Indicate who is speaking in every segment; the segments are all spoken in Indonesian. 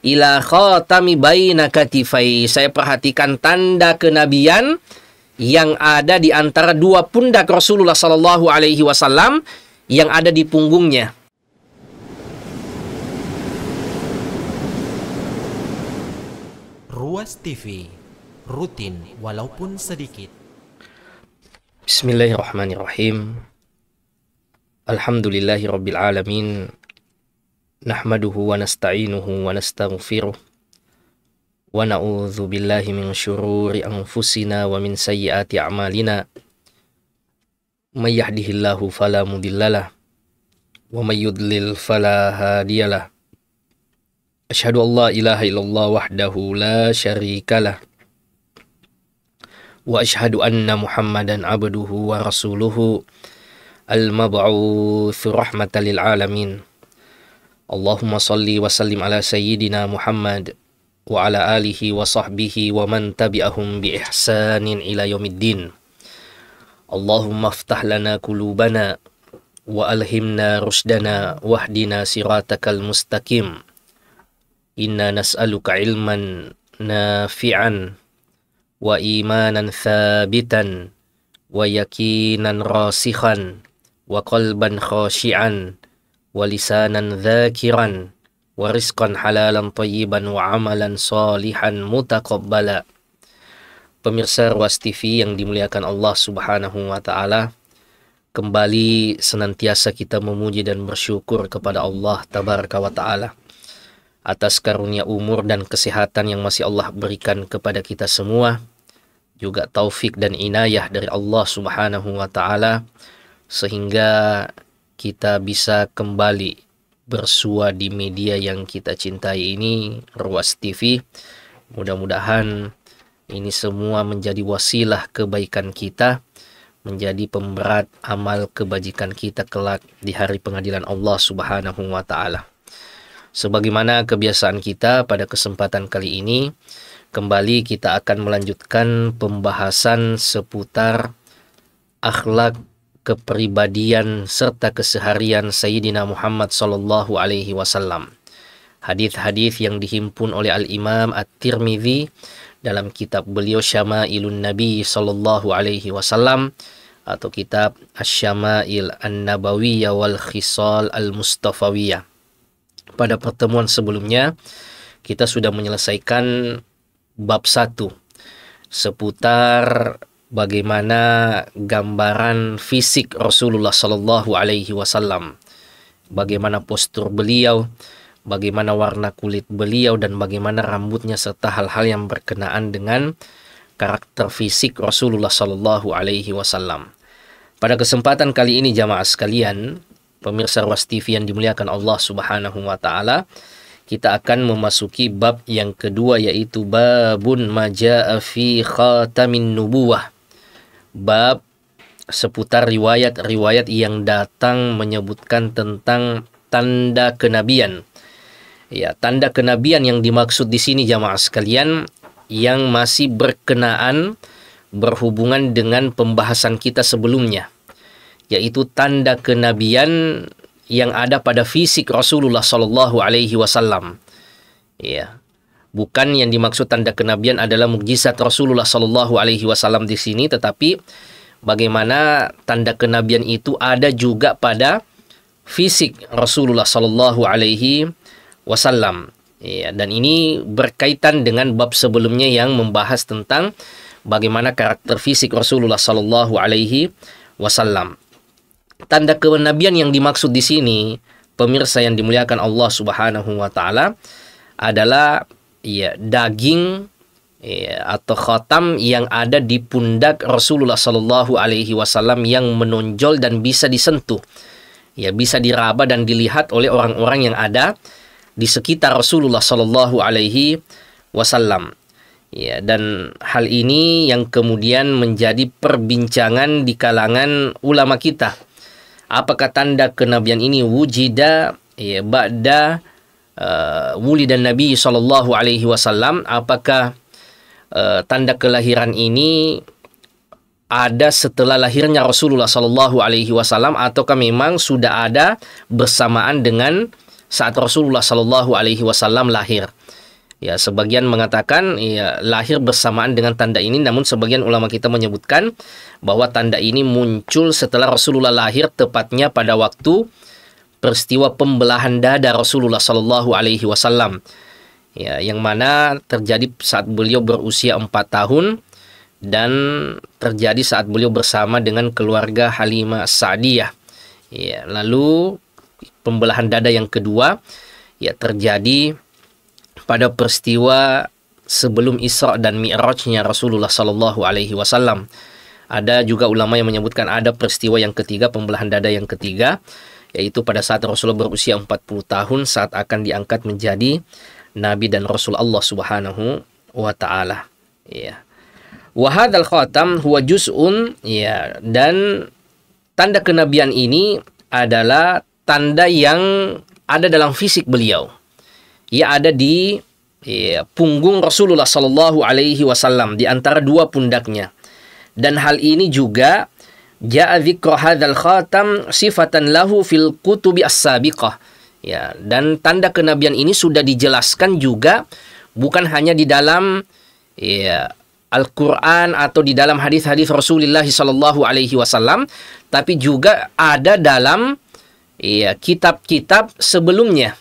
Speaker 1: ila khatami baina katifai. Saya perhatikan tanda kenabian yang ada di antara dua pundak Rasulullah sallallahu alaihi wasallam yang ada di punggungnya.
Speaker 2: Ruas TV, rutin walaupun sedikit.
Speaker 1: Bismillahirrahmanirrahim. Alhamdulillahi rabbil alamin. Nahmaduhu wa nasta'inuhu wa nastaghfiruh. Wa na'udzu billahi min syururi anfusina wa min sayyiati a'malina. May yahdihillahu fala mudhillalah wa may yudlil fala hadiyalah. Asyhadu an la ilaha illallah wahdahu la syarikalah. Wa asyhadu anna Muhammadan abduhu wa rasuluhu al-mab'utsu rahmatan lil alamin. Allahumma salli wa sallim ala sayyidina Muhammad wa ala alihi wa sahbihi wa man tabi'ahum bi ihsanin ila yaumiddin. Allahumma aftah lana qulubana wa alhimna rusdana wahdina siratakal mustaqim. Inna nas'aluka ilman nafi'an wa imanan thabitan wa yakinan rasikhan wa qalban khashi'an wa lisanan dzakiran wa rizqan halalan thayyiban wa amalan salihan mutaqabbala. Pemirsa Ruas TV yang dimuliakan Allah Subhanahu wa taala, kembali senantiasa kita memuji dan bersyukur kepada Allah Tabaraka wa taala atas karunia umur dan kesehatan yang masih Allah berikan kepada kita semua, juga taufik dan inayah dari Allah Subhanahu wa taala sehingga kita bisa kembali bersua di media yang kita cintai ini, Ruas TV. Mudah-mudahan ini semua menjadi wasilah kebaikan kita, menjadi pemberat amal kebajikan kita kelak di hari pengadilan Allah Subhanahu wa taala. Sebagaimana kebiasaan kita, pada kesempatan kali ini kembali kita akan melanjutkan pembahasan seputar akhlak, kepribadian serta keseharian Sayyidina Muhammad sallallahu alaihi wasallam. Hadis-hadis yang dihimpun oleh Al-Imam At-Tirmidzi dalam kitab beliau Syama'ilun Nabi sallallahu alaihi wasallam atau kitab Asy-Syama'il An-Nabawiyah wal Khisal Al-Mustafawiyah. Pada pertemuan sebelumnya kita sudah menyelesaikan bab 1 seputar bagaimana gambaran fisik Rasulullah sallallahu alaihi wasallam, bagaimana postur beliau, bagaimana warna kulit beliau, dan bagaimana rambutnya serta hal-hal yang berkenaan dengan karakter fisik Rasulullah sallallahu alaihi wasallam. Pada kesempatan kali ini jamaah sekalian, pemirsa Ruas TV yang dimuliakan Allah Subhanahu wa taala, kita akan memasuki bab yang kedua, yaitu babun majaa fi khatamin nubuwah. Bab seputar riwayat-riwayat yang datang menyebutkan tentang tanda kenabian. Ya, tanda kenabian yang dimaksud di sini jamaah sekalian yang masih berhubungan dengan pembahasan kita sebelumnya, yaitu tanda kenabian yang ada pada fisik Rasulullah sallallahu alaihi wasallam. Ya. Bukan yang dimaksud tanda kenabian adalah mukjizat Rasulullah sallallahu alaihi wasallam di sini, tetapi bagaimana tanda kenabian itu ada juga pada fisik Rasulullah sallallahu alaihi wasallam. Ya, dan ini berkaitan dengan bab sebelumnya yang membahas tentang bagaimana karakter fisik Rasulullah sallallahu alaihi wasallam. Tanda kenabian yang dimaksud di sini, pemirsa yang dimuliakan Allah Subhanahu wa taala, adalah daging atau khatam yang ada di pundak Rasulullah sallallahu alaihi wasallam yang menonjol dan bisa disentuh. Ya, bisa diraba dan dilihat oleh orang-orang yang ada di sekitar Rasulullah sallallahu alaihi wasallam. Ya, dan hal ini yang kemudian menjadi perbincangan di kalangan ulama kita. Apakah tanda kenabian ini wujida ba'da wulidan Nabi sallallahu alaihi wasallam? Apakah tanda kelahiran ini ada setelah lahirnya Rasulullah sallallahu alaihi wasallam ataukah memang sudah ada bersamaan dengan saat Rasulullah Shallallahu Alaihi Wasallam lahir. Ya, sebagian mengatakan ya lahir bersamaan dengan tanda ini, namun sebagian ulama kita menyebutkan bahwa tanda ini muncul setelah Rasulullah lahir, tepatnya pada waktu peristiwa pembelahan dada Rasulullah Shallallahu Alaihi Wasallam. Ya, yang mana terjadi saat beliau berusia 4 tahun dan terjadi saat beliau bersama dengan keluarga Halimah As-Sa'diyah. Ya, lalu pembelahan dada yang kedua ya terjadi pada peristiwa sebelum Isra dan Mi'rajnya Rasulullah Sallallahu Alaihi Wasallam. Ada juga ulama yang menyebutkan ada peristiwa yang ketiga, pembelahan dada yang ketiga, yaitu pada saat Rasulullah berusia 40 tahun saat akan diangkat menjadi Nabi dan Rasul Allah Subhanahu wa Ta'ala. Ya. Wa hadzal khatam huwa juz'un, ya, dan tanda kenabian ini adalah tanda yang ada dalam fisik beliau. Ia ada di punggung Rasulullah Sallallahu Alaihi Wasallam, di antara dua pundaknya. Dan hal ini juga ja'a dzikra hadzal khatam sifatan lahu fil kutubi as-sabiqah. Ya, dan tanda kenabian ini sudah dijelaskan juga bukan hanya di dalam Al-Quran atau di dalam hadis-hadis Rasulullah Sallallahu Alaihi Wasallam, tapi juga ada dalam kitab-kitab sebelumnya.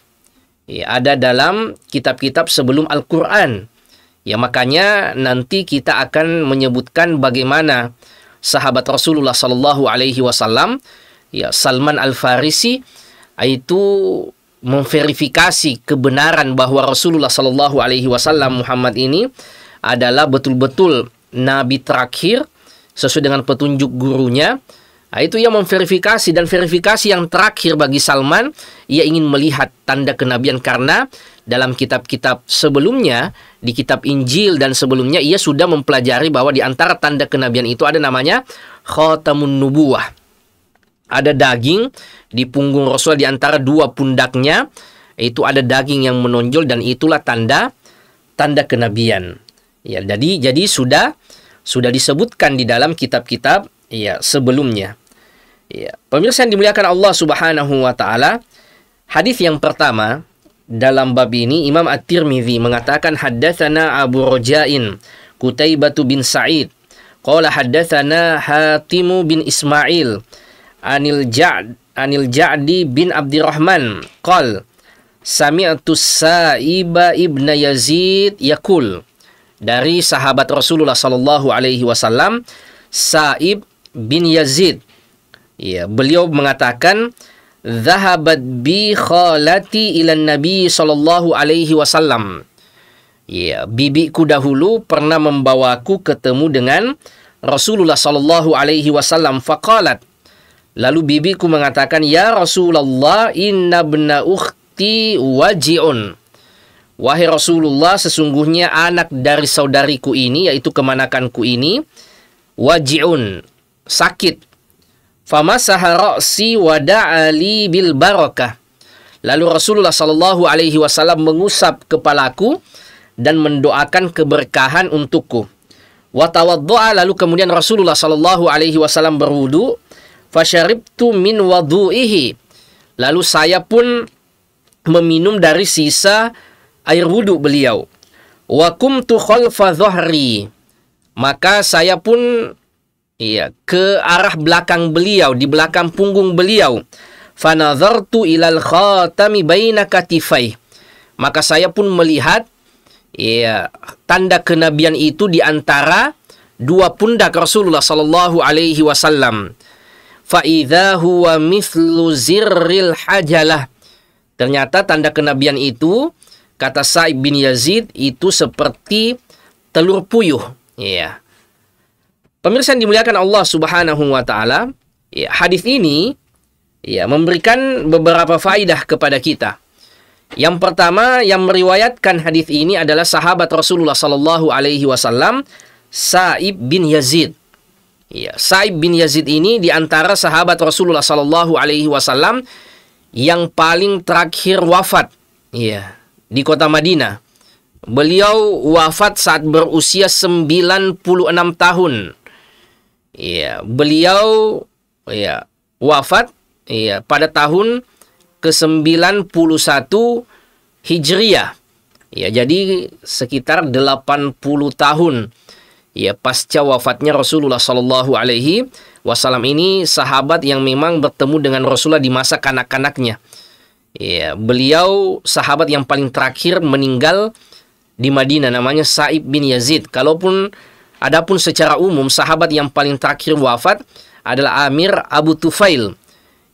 Speaker 1: Ya, ada dalam kitab-kitab sebelum Al-Quran. Ya, makanya nanti kita akan menyebutkan bagaimana sahabat Rasulullah Sallallahu Alaihi Wasallam, ya, Salman Al-Farisi, itu memverifikasi kebenaran bahwa Rasulullah Sallallahu Alaihi Wasallam Muhammad ini adalah betul-betul Nabi terakhir sesuai dengan petunjuk gurunya. Nah, itu ia memverifikasi, dan verifikasi yang terakhir bagi Salman, ia ingin melihat tanda kenabian karena dalam kitab-kitab sebelumnya, di kitab Injil dan sebelumnya, ia sudah mempelajari bahwa di antara tanda kenabian itu ada namanya khatamun nubuwah. Ada daging di punggung Rasul di antara dua pundaknya, itu ada daging yang menonjol, dan itulah tanda kenabian. Ya, jadi sudah disebutkan di dalam kitab-kitab ya sebelumnya. Ya, pemirsa yang dimuliakan Allah Subhanahu wa Ta'ala, hadis yang pertama dalam bab ini Imam At-Tirmidzi mengatakan haddatsana Abu Raja'in Qutaibah bin Sa'id qala haddatsana Hatim bin Ismail anil Ja'di bin Abdurrahman qala sami'tu Sa'iba ibn Yazid yaqul, dari sahabat Rasulullah sallallahu alaihi wasallam Sa'ib bin Yazid, ya, beliau mengatakan zahabat bi khalati ila Nabi sallallahu alaihi wasallam. Ya, bibiku dahulu pernah membawaku ketemu dengan Rasulullah sallallahu alaihi wasallam. Faqalat, lalu bibiku mengatakan, ya Rasulullah, inna ibna ukhti waji'un. Wahai Rasulullah, sesungguhnya anak dari saudariku ini, yaitu kemanakanku ini, waji'un, sakit. Famasaha ra'si wa da'ali bil barakah. Lalu Rasulullah sallallahu alaihi wasallam mengusap kepalaku dan mendoakan keberkahan untukku. Wa tawaddu'a, lalu kemudian Rasulullah sallallahu alaihi wasallam berwudu. Fasyaribtu min wudu'ihi, lalu saya pun meminum dari sisa air wudu beliau. Wa kumtu khalfa dhahri, maka saya pun ke arah belakang beliau, di belakang punggung beliau. Fanadhartu ilal khatami baina katifai, maka saya pun melihat tanda kenabian itu di antara dua pundak Rasulullah sallallahu alaihi wasallam. Fa idza huwa mithlu zirril hajalah, ternyata tanda kenabian itu, kata Sa'ib bin Yazid, itu seperti telur puyuh. Ya. Pemirsa yang dimuliakan Allah Subhanahu wa Ta'ala, ya, hadis ini memberikan beberapa faidah kepada kita. Yang pertama, yang meriwayatkan hadis ini adalah sahabat Rasulullah sallallahu alaihi wasallam, Sa'ib bin Yazid. Ya, Sa'ib bin Yazid ini di antara sahabat Rasulullah sallallahu alaihi wasallam yang paling terakhir wafat, ya, di kota Madinah. Beliau wafat saat berusia 96 tahun. Ya, beliau wafat pada tahun ke-91 Hijriah. Ya, jadi sekitar 80 tahun ya pasca wafatnya Rasulullah Shallallahu Alaihi Wasallam. Ini sahabat yang memang bertemu dengan Rasulullah di masa kanak-kanaknya. Ya, beliau sahabat yang paling terakhir meninggal di Madinah, namanya Sa'ib bin Yazid. Adapun secara umum sahabat yang paling terakhir wafat adalah Amir Abu Tufail.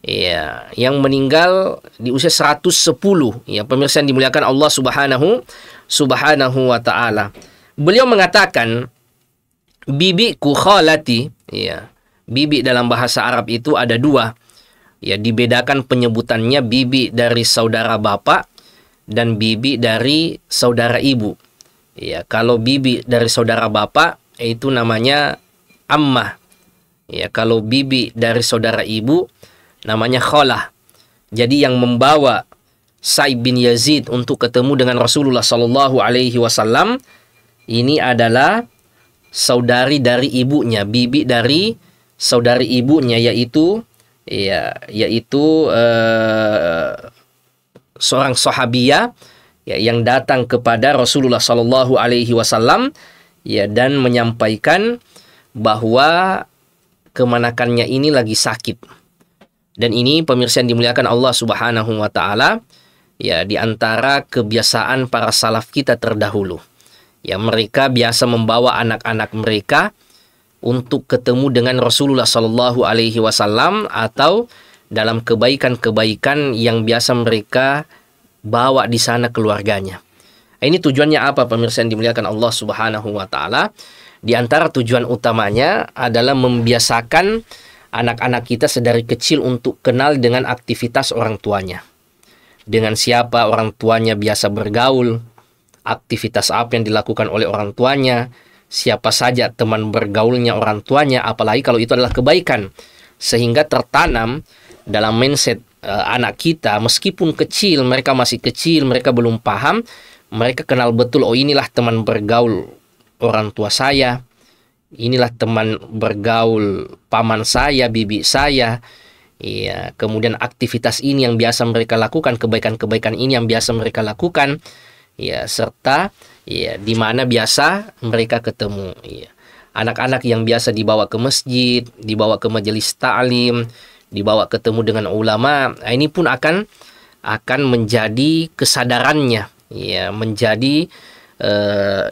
Speaker 1: Ya, yang meninggal di usia 110. Ya, pemirsa yang dimuliakan Allah Subhanahu wa taala. Beliau mengatakan, bibiku khalati, ya. Bibi dalam bahasa Arab itu ada dua. Ya, dibedakan penyebutannya, bibi dari saudara bapak dan bibi dari saudara ibu. Ya, kalau bibi dari saudara bapak itu namanya ammah. Ya, kalau bibi dari saudara ibu namanya khalah. Jadi yang membawa Sa'ib bin Yazid untuk ketemu dengan Rasulullah Sallallahu Alaihi Wasallam ini adalah saudari dari ibunya, bibi dari saudari ibunya, yaitu seorang sahabiyah ya, yang datang kepada Rasulullah Sallallahu Alaihi Wasallam ya, dan menyampaikan bahwa kemanakannya ini lagi sakit. Dan ini pemirsa yang dimuliakan Allah Subhanahu wa taala, ya, di antara kebiasaan para salaf kita terdahulu. Ya, mereka biasa membawa anak-anak mereka untuk ketemu dengan Rasulullah Sallallahu Alaihi Wasallam atau dalam kebaikan-kebaikan yang biasa mereka bawa di sana keluarganya. Ini tujuannya apa, pemirsa yang dimuliakan Allah Subhanahu wa taala? Di antara tujuan utamanya adalah membiasakan anak-anak kita sedari kecil untuk kenal dengan aktivitas orang tuanya. Dengan siapa orang tuanya biasa bergaul, aktivitas apa yang dilakukan oleh orang tuanya, siapa saja teman bergaulnya orang tuanya, apalagi kalau itu adalah kebaikan. Sehingga tertanam dalam mindset anak kita, meskipun kecil, mereka masih kecil, mereka belum paham, mereka kenal betul, oh inilah teman bergaul orang tua saya, inilah teman bergaul paman saya, bibi saya. Ya, kemudian aktivitas ini yang biasa mereka lakukan, kebaikan-kebaikan ini yang biasa mereka lakukan. Ya, serta ya di mana biasa mereka ketemu. Ya. Anak-anak yang biasa dibawa ke masjid, dibawa ke majelis ta'lim, dibawa ketemu dengan ulama, ini pun akan menjadi kesadarannya, ya, menjadi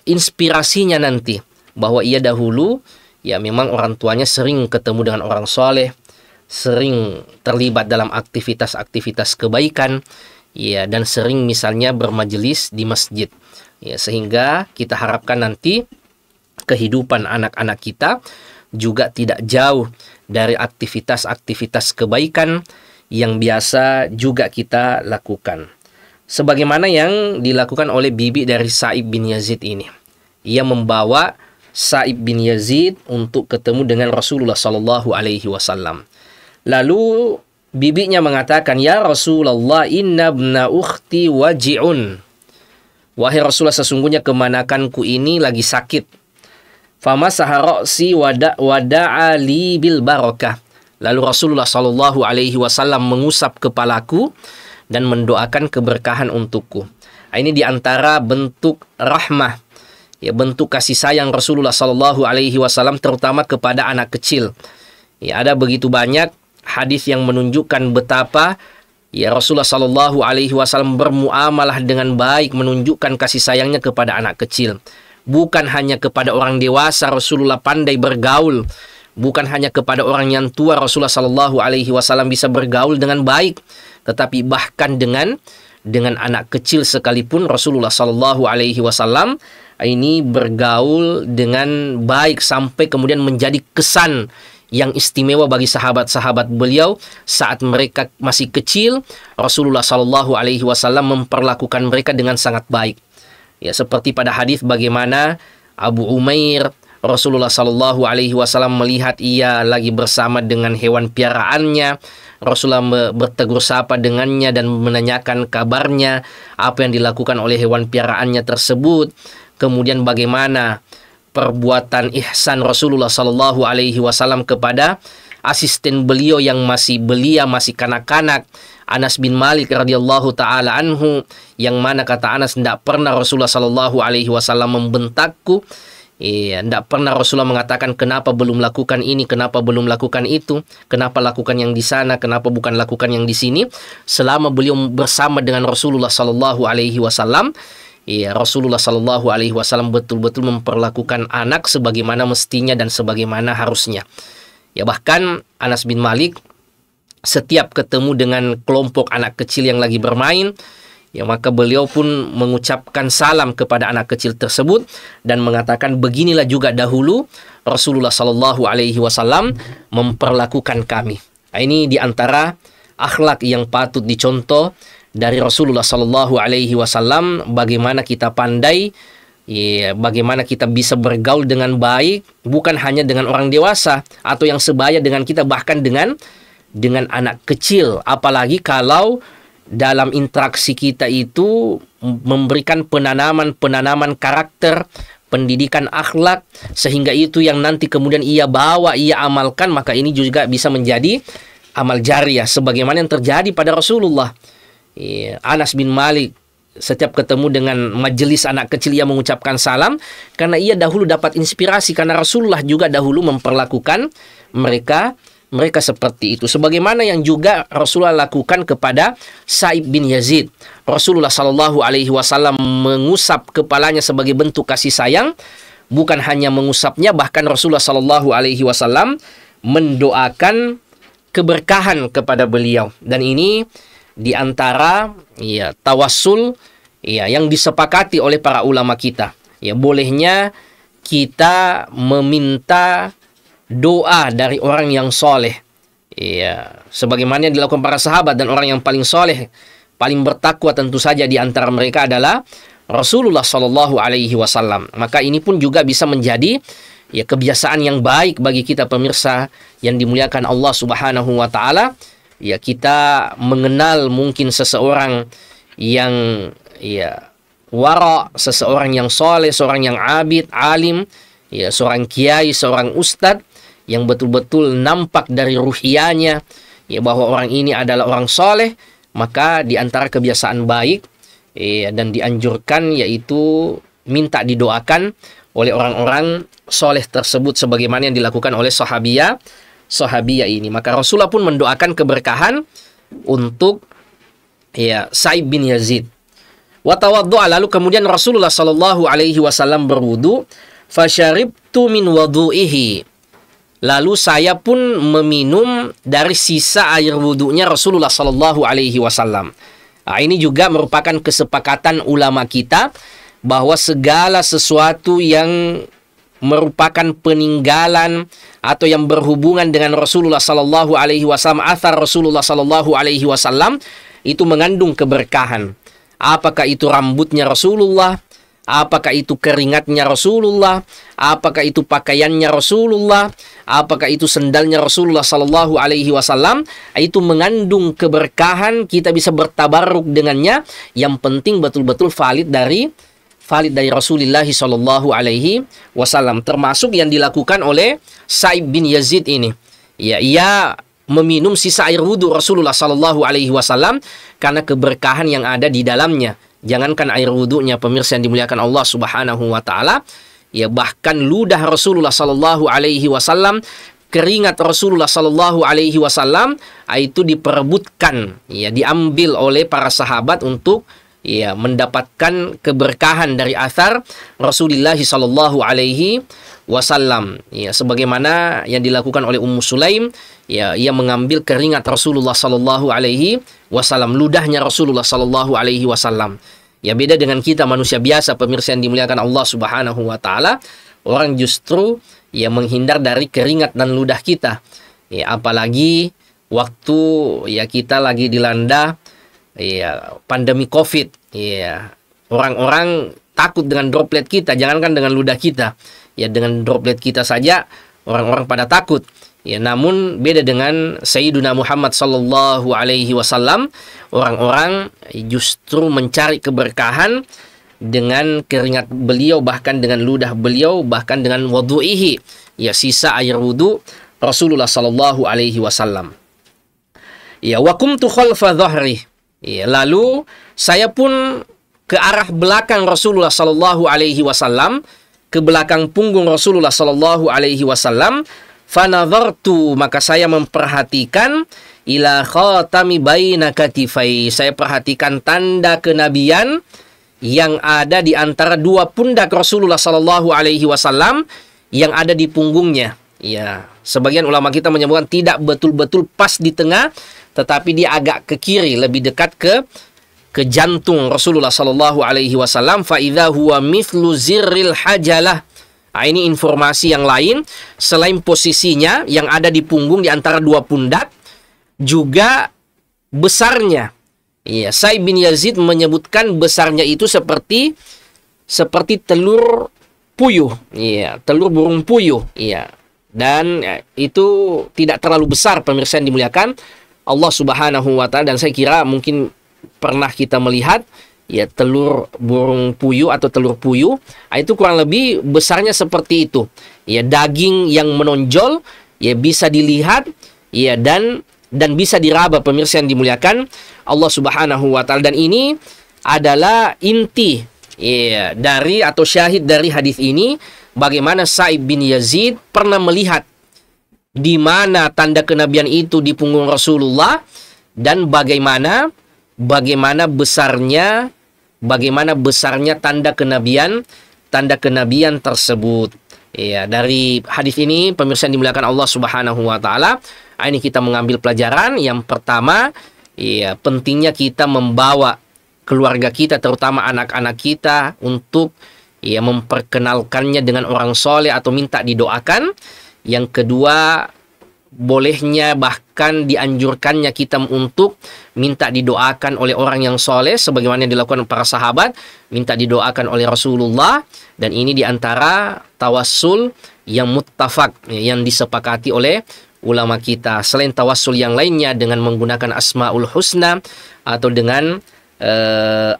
Speaker 1: inspirasinya nanti. Bahwa ia dahulu ya memang orang tuanya sering ketemu dengan orang soleh, sering terlibat dalam aktivitas-aktivitas kebaikan, ya, dan sering misalnya bermajelis di masjid, ya, sehingga kita harapkan nanti kehidupan anak-anak kita juga tidak jauh dari aktivitas-aktivitas kebaikan yang biasa juga kita lakukan. Sebagaimana yang dilakukan oleh bibi dari Sa'ib bin Yazid ini. Ia membawa Sa'ib bin Yazid untuk ketemu dengan Rasulullah Sallallahu Alaihi Wasallam. Lalu bibinya mengatakan, ya Rasulullah, inna ibna ukhti waji'un. Wahai Rasulullah, sesungguhnya kemanakanku ini lagi sakit. Famasaha ra'si wada'a li bil barakah. Lalu Rasulullah Sallallahu Alaihi Wasallam mengusap kepalaku dan mendoakan keberkahan untukku. Ini diantara bentuk rahmah, ya, bentuk kasih sayang Rasulullah Sallallahu Alaihi Wasallam terutama kepada anak kecil. Ya, ada begitu banyak hadis yang menunjukkan betapa ya Rasulullah Sallallahu Alaihi Wasallam bermuamalah dengan baik, menunjukkan kasih sayangnya kepada anak kecil. Bukan hanya kepada orang dewasa Rasulullah pandai bergaul, bukan hanya kepada orang yang tua Rasulullah Sallallahu Alaihi Wasallam bisa bergaul dengan baik, tetapi bahkan dengan anak kecil sekalipun Rasulullah Sallallahu Alaihi Wasallam ini bergaul dengan baik sampai kemudian menjadi kesan yang istimewa bagi sahabat-sahabat beliau saat mereka masih kecil. Rasulullah Sallallahu Alaihi Wasallam memperlakukan mereka dengan sangat baik. Ya, seperti pada hadis bagaimana Abu Umair, Rasulullah Sallallahu Alaihi Wasallam melihat ia lagi bersama dengan hewan piaraannya. Rasulullah bertegur sapa dengannya dan menanyakan kabarnya, apa yang dilakukan oleh hewan piaraannya tersebut. Kemudian bagaimana perbuatan ihsan Rasulullah Sallallahu Alaihi Wasallam kepada asisten beliau yang masih belia, masih kanak-kanak. Anas bin Malik radhiyallahu taala anhu, yang mana kata Anas, tidak pernah Rasulullah sallallahu alaihi wasallam membentakku. Iya, tidak pernah Rasulullah mengatakan kenapa belum lakukan ini, kenapa belum lakukan itu, kenapa lakukan yang di sana, kenapa bukan lakukan yang di sini. Selama beliau bersama dengan Rasulullah sallallahu alaihi wasallam, iya, Rasulullah sallallahu alaihi wasallam betul-betul memperlakukan anak sebagaimana mestinya dan sebagaimana harusnya. Ya, bahkan Anas bin Malik setiap ketemu dengan kelompok anak kecil yang lagi bermain, ya, maka beliau pun mengucapkan salam kepada anak kecil tersebut dan mengatakan, beginilah juga dahulu Rasulullah sallallahu alaihi wasallam memperlakukan kami. Nah, ini diantara akhlak yang patut dicontoh dari Rasulullah sallallahu alaihi wasallam, bagaimana kita pandai, ya, bagaimana kita bisa bergaul dengan baik, bukan hanya dengan orang dewasa atau yang sebaya dengan kita, bahkan dengan anak kecil. Apalagi kalau dalam interaksi kita itu memberikan penanaman karakter, pendidikan akhlak, sehingga itu yang nanti kemudian ia bawa, ia amalkan, maka ini juga bisa menjadi amal jariah sebagaimana yang terjadi pada Rasulullah. Anas bin Malik setiap ketemu dengan majelis anak kecil ia mengucapkan salam, karena ia dahulu dapat inspirasi, karena Rasulullah juga dahulu memperlakukan mereka seperti itu. Sebagaimana yang juga Rasulullah lakukan kepada Sa'ib bin Yazid. Rasulullah sallallahu alaihi wasallam mengusap kepalanya sebagai bentuk kasih sayang. Bukan hanya mengusapnya, bahkan Rasulullah sallallahu alaihi wasallam mendoakan keberkahan kepada beliau. Dan ini diantara, ya, tawassul, ya, yang disepakati oleh para ulama kita. Ya, bolehnya kita meminta doa dari orang yang soleh, ya, sebagaimana yang dilakukan para sahabat. Dan orang yang paling soleh, paling bertakwa tentu saja di antara mereka adalah Rasulullah Shallallahu Alaihi Wasallam. Maka ini pun juga bisa menjadi, ya, kebiasaan yang baik bagi kita pemirsa yang dimuliakan Allah Subhanahu Wa Taala. Ya, kita mengenal mungkin seseorang yang, ya, wara, seseorang yang soleh, seorang yang abid, alim, ya, seorang kiai, seorang ustadz yang betul-betul nampak dari ruhiyahnya, ya, bahwa orang ini adalah orang soleh. Maka di antara kebiasaan baik, ya, dan dianjurkan, yaitu minta didoakan oleh orang-orang soleh tersebut, sebagaimana yang dilakukan oleh sahabiyah ini. Maka Rasulullah pun mendoakan keberkahan untuk, ya, Sa'ib bin Yazid. Wa tawaddu'a, lalu kemudian Rasulullah sallallahu alaihi wasallam berwudu, fasyaribtu min wudu'ihi, lalu saya pun meminum dari sisa air wudunya Rasulullah sallallahu alaihi wasallam. Nah, ini juga merupakan kesepakatan ulama kita bahwa segala sesuatu yang merupakan peninggalan atau yang berhubungan dengan Rasulullah sallallahu alaihi wasallam, athar Rasulullah sallallahu alaihi wasallam, itu mengandung keberkahan. Apakah itu rambutnya Rasulullah, apakah itu keringatnya Rasulullah, apakah itu pakaiannya Rasulullah, apakah itu sendalnya Rasulullah sallallahu alaihi wasallam, itu mengandung keberkahan, kita bisa bertabarruk dengannya. Yang penting betul-betul valid dari Rasulullah sallallahu alaihi wasallam, termasuk yang dilakukan oleh Sa'ib bin Yazid ini. Ya, ia meminum sisa air wudhu Rasulullah sallallahu alaihi wasallam karena keberkahan yang ada di dalamnya. Jangankan air wudhunya pemirsa yang dimuliakan Allah Subhanahu wa taala, ya, bahkan ludah Rasulullah sallallahu alaihi wasallam, keringat Rasulullah sallallahu alaihi wasallam, itu diperebutkan, ya, diambil oleh para sahabat untuk, ya, mendapatkan keberkahan dari athar Rasulullah sallallahu alaihi wasallam. Ya, sebagaimana yang dilakukan oleh Ummu Sulaim, ya, ia mengambil keringat Rasulullah sallallahu alaihi wasallam, ludahnya Rasulullah sallallahu alaihi wasallam. Ya, beda dengan kita manusia biasa pemirsa yang dimuliakan Allah Subhanahu wa taala, orang justru, ya, menghindar dari keringat dan ludah kita. Ya, apalagi waktu, ya, kita lagi dilanda, ya, pandemi Covid, ya, orang-orang takut dengan droplet kita, jangankan dengan ludah kita. Ya, dengan droplet kita saja orang-orang pada takut. Ya, namun beda dengan Sayyiduna Muhammad sallallahu alaihi wasallam, orang-orang justru mencari keberkahan dengan keringat beliau, bahkan dengan ludah beliau, bahkan dengan wudu'ihi, ya, sisa air wudu Rasulullah sallallahu alaihi wasallam. Ya, wa kumtu khalfa dhahri. Ya, lalu saya pun ke arah belakang Rasulullah sallallahu alaihi wasallam, ke belakang punggung Rasulullah sallallahu alaihi wasallam. Fanadhartu, maka saya memperhatikan ila khatami baina katifai. Saya perhatikan tanda kenabian yang ada di antara dua pundak Rasulullah sallallahu alaihi wasallam yang ada di punggungnya. Ya, sebagian ulama kita menyebutkan tidak betul-betul pas di tengah, tetapi dia agak ke kiri, lebih dekat ke jantung Rasulullah sallallahu alaihi wasallam. Fa idza huwa mithlu zirril hajalah. Nah, ini informasi yang lain selain posisinya yang ada di punggung di antara dua pundak, juga besarnya. Iya, Sa'ib bin Yazid menyebutkan besarnya itu seperti telur puyuh. Iya, telur burung puyuh. Iya. Dan itu tidak terlalu besar, pemirsa yang dimuliakan Allah Subhanahu wa taala, dan saya kira mungkin pernah kita melihat ya telur burung puyuh atau telur puyuh, itu kurang lebih besarnya seperti itu. Ya, daging yang menonjol ya bisa dilihat ya dan bisa diraba, pemirsa yang dimuliakan Allah Subhanahu wa taala. Dan ini adalah inti ya dari atau syahid dari hadis ini, bagaimana Sa'ib bin Yazid pernah melihat di mana tanda kenabian itu di punggung Rasulullah, dan bagaimana besarnya tanda kenabian tersebut. Ya, dari hadis ini pemirsa yang dimuliakan Allah Subhanahu wa taala, ini kita mengambil pelajaran. Yang pertama, ya pentingnya kita membawa keluarga kita, terutama anak-anak kita, untuk ya memperkenalkannya dengan orang soleh atau minta didoakan. Yang kedua, bolehnya bahkan dianjurkannya kita untuk minta didoakan oleh orang yang soleh, sebagaimana yang dilakukan para sahabat, minta didoakan oleh Rasulullah. Dan ini diantara tawassul yang muttafaq, yang disepakati oleh ulama kita. Selain tawassul yang lainnya dengan menggunakan asmaul husna atau dengan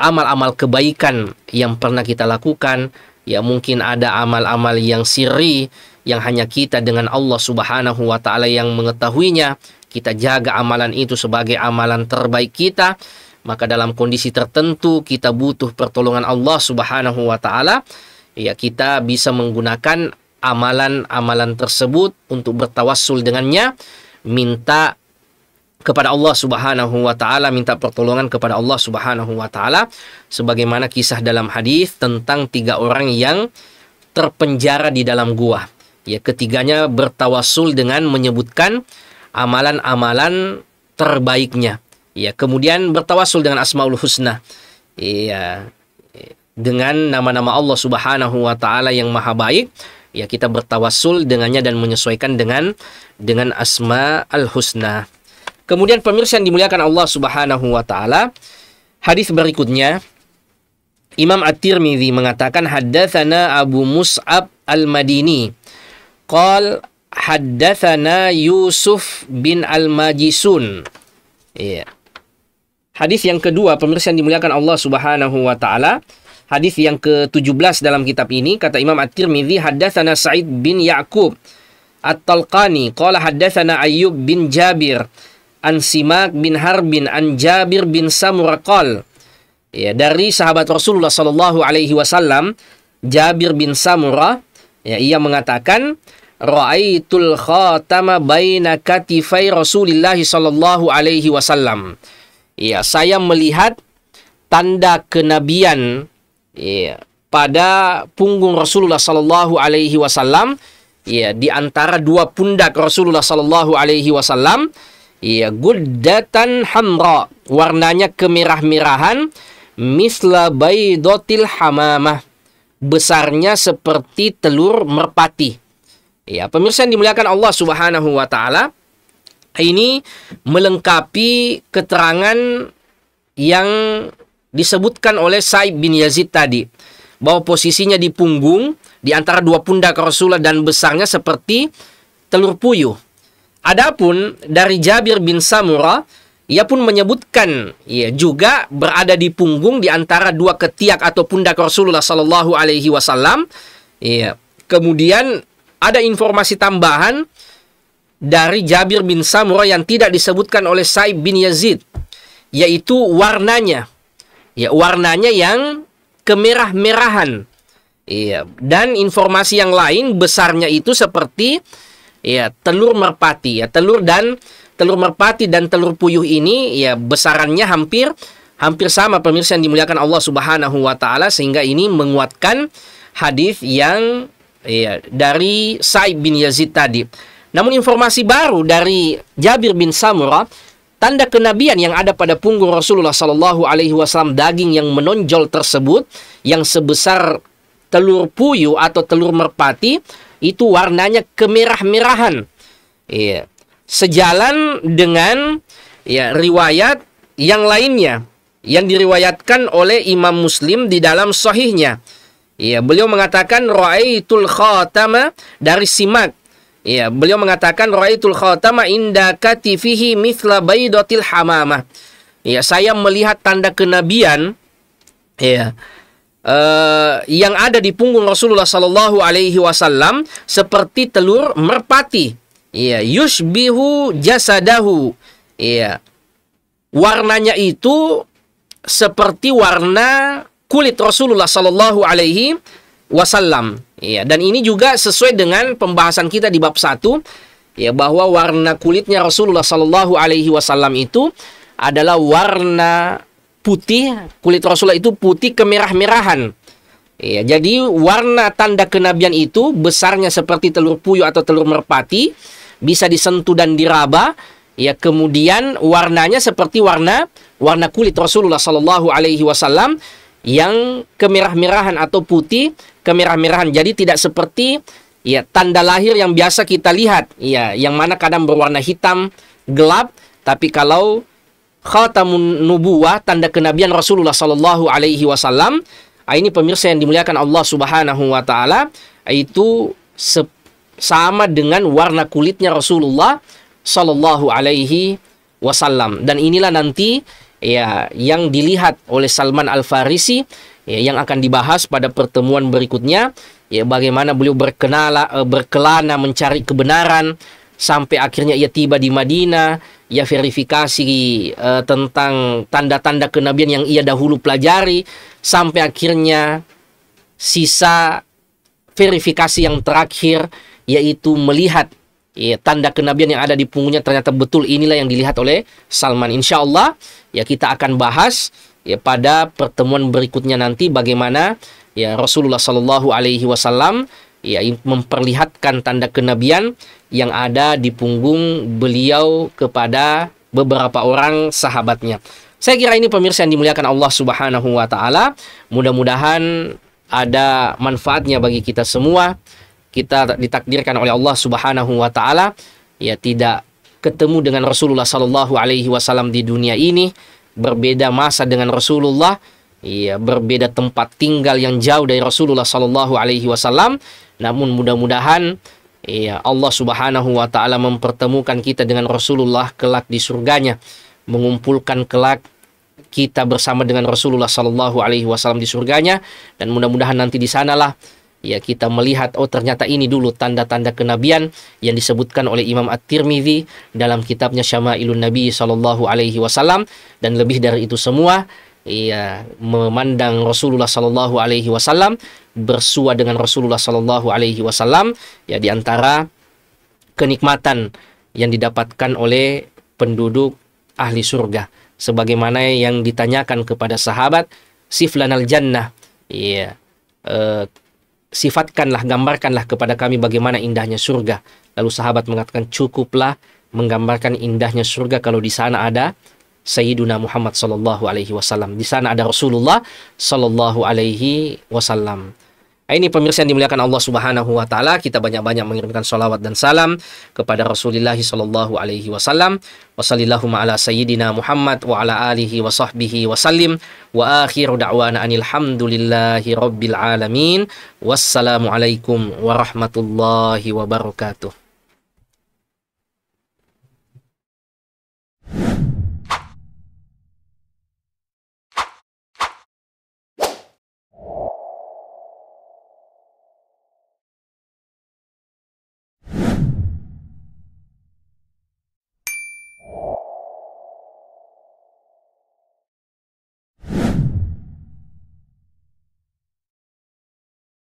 Speaker 1: amal-amal kebaikan yang pernah kita lakukan, ya mungkin ada amal-amal yang sirri yang hanya kita dengan Allah Subhanahu wa taala yang mengetahuinya. Kita jaga amalan itu sebagai amalan terbaik kita. Maka dalam kondisi tertentu kita butuh pertolongan Allah Subhanahu wa taala, ya kita bisa menggunakan amalan-amalan tersebut untuk bertawassul dengannya, minta kepada Allah Subhanahu wa taala, minta pertolongan kepada Allah Subhanahu wa taala, sebagaimana kisah dalam hadis tentang 3 orang yang terpenjara di dalam gua. Ya, ketiganya bertawassul dengan menyebutkan amalan-amalan terbaiknya. Ya, kemudian bertawassul dengan asmaul husna. Ya, dengan nama-nama Allah Subhanahu wa taala yang maha baik, ya kita bertawassul dengannya dan menyesuaikan dengan asma al-husna. Kemudian pemirsa yang dimuliakan Allah Subhanahu wa taala, hadis berikutnya Imam At-Tirmidzi mengatakan haddatsana Abu Mus'ab Al-Madini qal haddatsana Yusuf bin Al-Majisun. Iya. Hadis yang kedua, pemirsa yang dimuliakan Allah Subhanahu wa taala, hadis yang ke-17 dalam kitab ini, kata Imam At-Tirmidzi haddatsana Sa'id bin Ya'qub At-Talqani qala haddatsana Ayyub bin Jabir an Simak bin Harbin an Jabir bin Samurah qala, ya, dari sahabat Rasulullah sallallahu alaihi wasallam Jabir bin Samurah, ya, ia mengatakan ra'aitul khatama baina katifai Rasulillah sallallahu alaihi wasallam. Ya, saya melihat tanda kenabian ya pada punggung Rasulullah sallallahu alaihi wasallam, ya, di antara dua pundak Rasulullah sallallahu alaihi wasallam, ya, guddatan hamra, warnanya kemerah-merahan, misla baidotil hamamah, besarnya seperti telur merpati. Ya, pemirsa yang dimuliakan Allah Subhanahu wa taala, ini melengkapi keterangan yang disebutkan oleh Sa'ib bin Yazid tadi, bahwa posisinya di punggung di antara dua pundak Rasulullah dan besarnya seperti telur puyuh. Adapun dari Jabir bin Samurah, ia pun menyebutkan ya juga berada di punggung di antara dua ketiak atau pundak Rasulullah sallallahu alaihi wasallam. Ya, kemudian ada informasi tambahan dari Jabir bin Samurah yang tidak disebutkan oleh Sa'ib bin Yazid, yaitu warnanya. Ya, warnanya yang kemerah-merahan. Iya, dan informasi yang lain besarnya itu seperti ya telur merpati. Ya, telur merpati dan telur puyuh ini ya besarannya hampir sama, pemirsa yang dimuliakan Allah Subhanahu wa taala, sehingga ini menguatkan hadis yang ya dari Sa'ib bin Yazid tadi. Namun informasi baru dari Jabir bin Samurah, tanda kenabian yang ada pada punggung Rasulullah Sallallahu Alaihi Wasallam, daging yang menonjol tersebut yang sebesar telur puyuh atau telur merpati, itu warnanya kemerah-merahan. Iya. Sejalan dengan ya riwayat yang lainnya yang diriwayatkan oleh Imam Muslim di dalam sahihnya. Iya, beliau mengatakan ra'aitul khatama dari Simak. Ya, beliau mengatakan ra'aitul khatama inda katifihi mithla baydatil hamamah. Ya, saya melihat tanda kenabian ya yang ada di punggung Rasulullah sallallahu alaihi wasallam seperti telur merpati. Ya, yushbihu jasadahu. Ya. Warnanya itu seperti warna kulit Rasulullah sallallahu alaihi wasallam. Ya, dan ini juga sesuai dengan pembahasan kita di bab 1, ya, bahwa warna kulitnya Rasulullah sallallahu alaihi wasallam itu adalah warna putih. Kulit Rasulullah itu putih kemerah-merahan. Ya, jadi warna tanda kenabian itu besarnya seperti telur puyuh atau telur merpati, bisa disentuh dan diraba. Ya, kemudian warnanya seperti warna kulit Rasulullah sallallahu alaihi wasallam yang kemerah-merahan atau putih kemerah-merahan. Jadi tidak seperti ya tanda lahir yang biasa kita lihat, ya, yang mana kadang berwarna hitam gelap. Tapi kalau khatamun nubuwah, tanda kenabian Rasulullah sallallahu alaihi wasallam, ini pemirsa yang dimuliakan Allah Subhanahu wa taala, itu sama dengan warna kulitnya Rasulullah sallallahu alaihi wasallam. Dan inilah nanti ya yang dilihat oleh Salman Al-Farisi, ya, yang akan dibahas pada pertemuan berikutnya, ya, bagaimana beliau berkelana mencari kebenaran sampai akhirnya ia tiba di Madinah, ia verifikasi tentang tanda-tanda kenabian yang ia dahulu pelajari, sampai akhirnya sisa verifikasi yang terakhir, yaitu melihat ya, tanda kenabian yang ada di punggungnya ternyata betul. Inilah yang dilihat oleh Salman. Insya Allah ya kita akan bahas ya pada pertemuan berikutnya nanti bagaimana ya Rasulullah Sallallahu Alaihi Wasallam ya memperlihatkan tanda kenabian yang ada di punggung beliau kepada beberapa orang sahabatnya. Saya kira ini pemirsa yang dimuliakan Allah Subhanahu wa taala. Mudah-mudahan ada manfaatnya bagi kita semua. Kita ditakdirkan oleh Allah Subhanahu wa taala ya tidak ketemu dengan Rasulullah sallallahu alaihi wasallam di dunia ini, berbeda masa dengan Rasulullah, ya, berbeda tempat tinggal yang jauh dari Rasulullah sallallahu alaihi wasallam. Namun mudah-mudahan ya Allah Subhanahu wa taala mempertemukan kita dengan Rasulullah kelak di surganya, mengumpulkan kelak kita bersama dengan Rasulullah sallallahu alaihi wasallam di surganya, dan mudah-mudahan nanti di sanalah ya kita melihat, oh ternyata ini dulu tanda-tanda kenabian yang disebutkan oleh Imam At-Tirmidzi dalam kitabnya Syama'ilun Nabi sallallahu alaihi wasallam. Dan lebih dari itu semua, ya, memandang Rasulullah sallallahu alaihi wasallam, bersua dengan Rasulullah sallallahu alaihi wasallam, ya, di antara kenikmatan yang didapatkan oleh penduduk ahli surga. Sebagaimana yang ditanyakan kepada sahabat, siflanal jannah, ya, sifatkanlah, gambarkanlah kepada kami bagaimana indahnya surga. Lalu sahabat mengatakan, cukuplah menggambarkan indahnya surga kalau di sana ada Sayyiduna Muhammad sallallahu alaihi wasallam. Di sana ada Rasulullah sallallahu alaihi wasallam. Ini pemirsa yang dimuliakan Allah Subhanahu wa taala, kita banyak-banyak mengirimkan salawat dan salam kepada Rasulullah sallallahu alaihi wasallam. Wa sallallahu ala sayyidina Muhammad wa ala alihi wa sahbihi wa sallim. Wa akhiru da'wana anil hamdulillahi rabbil alamin. Wassalamu alaikum warahmatullahi wabarakatuh.